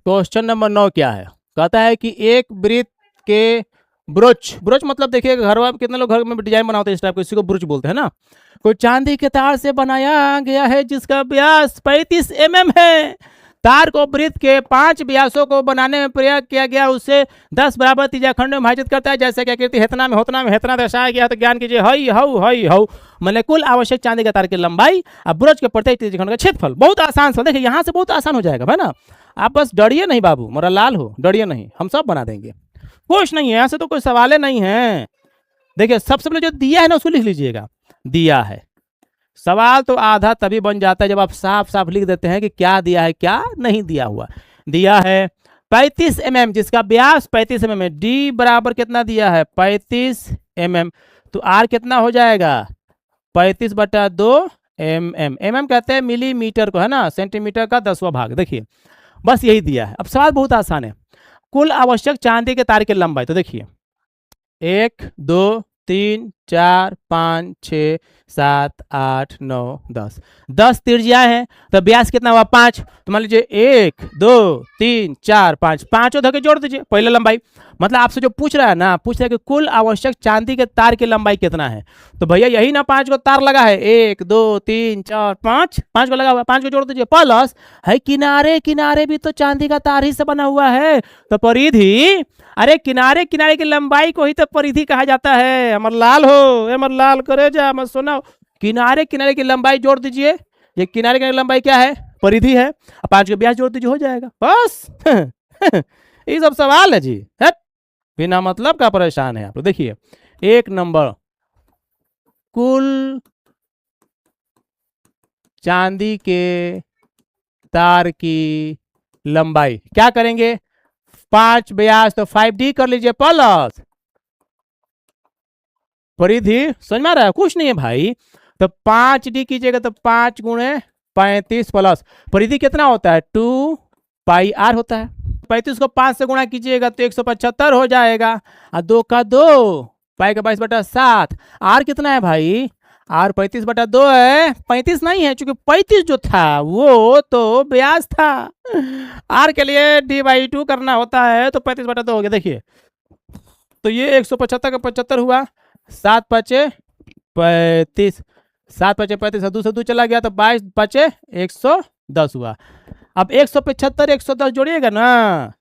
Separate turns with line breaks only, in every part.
Question number 9 क्या है? कहता है कि एक वृत्त के ब्रोच, ब्रोच मतलब देखिए घर में कितने लोग घर में डिजाइन बनाते हैं इस टाइप को, इसी को ब्रोच बोलते हैं ना। कोई चांदी के तार से बनाया गया है जिसका व्यास 35 mm है। तार को वृत्त के 5 व्यासों को बनाने में प्रयोग किया गया, उससे 10 बराबर त्रिज्याखंड में विभाजित करता है, जैसे कि आकृति हेतना में होतना में हेतना दर्शाया गया। तो ज्ञान कीजिए हई हऊ हई हऊ मैंने कुल आवश्यक चांदी के तार की लंबाई और ब्रोच के प्रत्येक त्रिज्याखंड का क्षेत्रफल। बहुत आसान सवाल, देखिए यहाँ से बहुत आसान हो जाएगा है ना। आप बस डरिए नहीं बाबू, मोरा लाल हो, डरिए नहीं, हम सब बना देंगे, कुछ नहीं है, ऐसे तो कोई सवाल नहीं है। देखिए सबसे पहले जो दिया है ना उसको लिख लीजिएगा, दिया है। सवाल तो आधा तभी बन जाता है जब आप साफ साफ लिख देते हैं कि क्या दिया है क्या नहीं दिया हुआ। दिया है 35 mm जिसका व्यास 35 mm है। डी बराबर कितना दिया है 35 mm, तो आर कितना हो जाएगा 35/2 mm। mm कहते हैं मिलीमीटर को है ना, सेंटीमीटर का 10वां भाग। देखिए बस यही दिया है। अब सवाल बहुत आसान है। कुल आवश्यक चांदी के तार की लंबाई, तो देखिए 1 2 3 4 5 6 7 8 9 10, 10 त्रिज्या है तो व्यास कितना हुआ 5। तो मान लीजिए 1 2 3 4 5, पांचों धके जोड़ दीजिए पहले लंबाई। मतलब आपसे जो पूछ रहा है ना, पूछ रहा है कि कुल आवश्यक चांदी के तार की लंबाई कितना है। तो भैया यही ना 5 को तार लगा है, 1 2 3 4 5, 5 को लगा हुआ, 5 को जोड़ दीजिए प्लस है किनारे, किनारे भी तो चांदी का तार ही से बना हुआ है। तो परिधि, अरे किनारे किनारे की लंबाई को ही तो परिधि कहा जाता है। अमर लाल हो, अमर लाल करे जा मत सुना, किनारे किनारे की लंबाई जोड़ दीजिए। ये किनारे किनारे की लंबाई क्या है परिधि है, 5 के व्यास जोड़ दीजिए हो जाएगा बस। ये सब सवाल है जी, हट बिना मतलब का परेशान है आप। देखिए 1 नंबर, कुल चांदी के तार की लंबाई क्या करेंगे 5 व्यास तो 5D कर लीजिए प्लस परिधि, समझ में आ रहा है कुछ नहीं है भाई। तो 5D कीजिएगा तो 5 × 35 प्लस परिधि कितना होता है 2πr होता है। 35 को 5 से गुणा कीजिएगा तो 175 हो जाएगा, और 2 का 2 पाई का 22/7। आर कितना है भाई, आर 35/2 है, 35 नहीं है, चूंकि 35 जो था वो तो व्यास था। आर के लिए d/2 करना होता है तो 35/2 हो गया। देखिए तो ये 175 का 75 हुआ, 7 5 35, 7 5 35, 2 से 2 चला गया तो 22 5 110 हुआ। अब 175 110 जोड़िएगा ना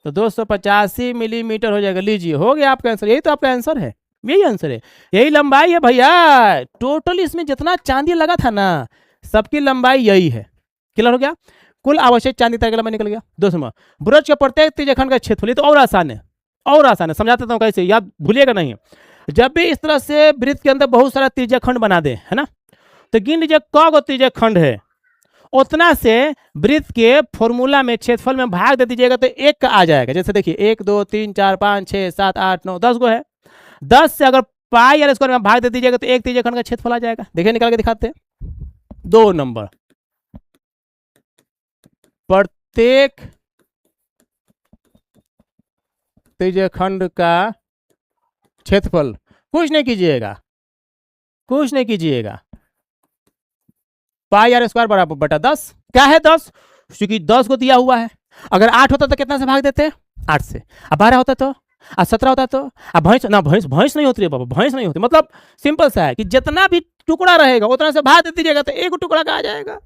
तो 285 मिलीमीटर हो जाएगा। लीजिए हो गया आपका आंसर, यही तो आपका आंसर है, यही आंसर है, यही लंबाई है भैया। टोटल इसमें जितना चांदी लगा था ना सबकी लंबाई यही है। क्लियर हो गया, कुल आवश्यक चांदी तार की लंबाई निकल गया। दोस्तों ब्रोच के प्रत्येक त्रिज्याखंड का क्षेत्रफल, तो और आसान है, और आसान है, समझा देता हूँ कैसे, याद भूलिएगा नहीं। जब भी इस तरह से वृत्त के अंदर बहुत सारा त्रिज्याखंड बना दे है ना, तो गिन लीजिए क गो त्रिज्याखंड है, उतना से वृत्त के फॉर्मूला में क्षेत्रफल में भाग दे दीजिएगा तो 1 का आ जाएगा। जैसे देखिए 1 2 3 4 5 6 7 8 9 10 गो है, 10 से अगर पाई आर स्क्वायर में भाग दे दीजिएगा तो 1 त्रिज्याखंड का क्षेत्रफल आ जाएगा। देखिए निकाल के दिखाते हैं। 2 नंबर, प्रत्येक त्रिज्याखंड का क्षेत्रफल, कुछ नहीं कीजिएगा, कुछ नहीं कीजिएगा, पाई आर स्क्वायर बराबर बटा 10। क्या है 10, क्योंकि 10 को दिया हुआ है। अगर 8 होता तो कितना से भाग देते 8 से, अब 12 होता तो, अब 17 होता तो, अब भैंस ना, भैंस नहीं होती है बाबा, भैंस नहीं होती। मतलब सिंपल सा है कि जितना भी टुकड़ा रहेगा उतना से भाग दे दीजिएगा तो एक टुकड़ा का आ जाएगा।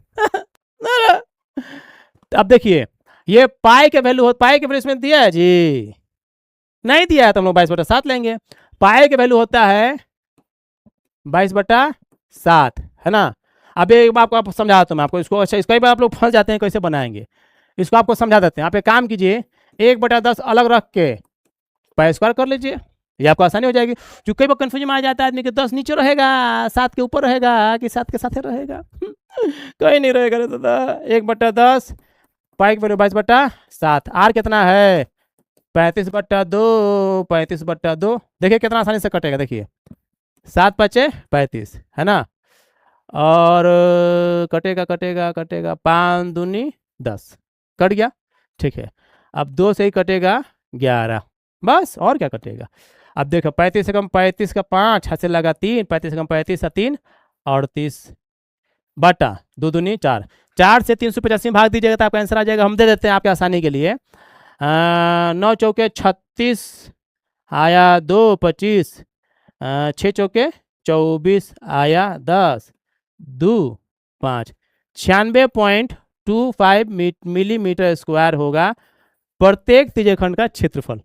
अब देखिए ये पाई के वैल्यू, पाई के वैल्यू इसमें दिया है जी, नहीं दिया है तो हम लोग 22/7 लेंगे। पाई के वैल्यू होता है 22/7 है ना। अब एक बार आपको समझाता हूँ मैं आपको इसको, अच्छा इसका ही बार आप लोग फंस जाते हैं कैसे बनाएंगे, इसको आपको समझा देते हैं। आप एक काम कीजिए 1/10 अलग रख के पाई स्क्वायर कर लीजिए, ये आपको आसानी हो जाएगी। जो कई बार कंफ्यूजन में आ जाता है आदमी कि 10 नीचे रहेगा 7 के ऊपर रहेगा कि 7 के साथ रहेगा। कहीं नहीं रहेगा दादा। 1/10 पाई की वैल्यू 22/7, आर कितना है 35/2, 35/2। देखिए कितना आसानी से कटेगा, देखिए 7 5 35 है ना, और कटेगा कटेगा कटेगा 5 दूनी 10, कट गया ठीक है। अब 2 से ही कटेगा 11, बस और क्या कटेगा। अब देखो 35 से कम 35 का 5 हाथ से लगा 3, 35 से कम 35 का 3 38 बटा 2 दूनी 4, 4 से 385 भाग दीजिएगा तो आपका आंसर आ जाएगा। हम दे देते हैं आपके आसानी के लिए। 9 चौके 36 आया 2 25, 6 चौके 24 आया 10 2 5, 96.25 मिलीमीटर स्क्वायर होगा प्रत्येक त्रिज्यखंड का क्षेत्रफल।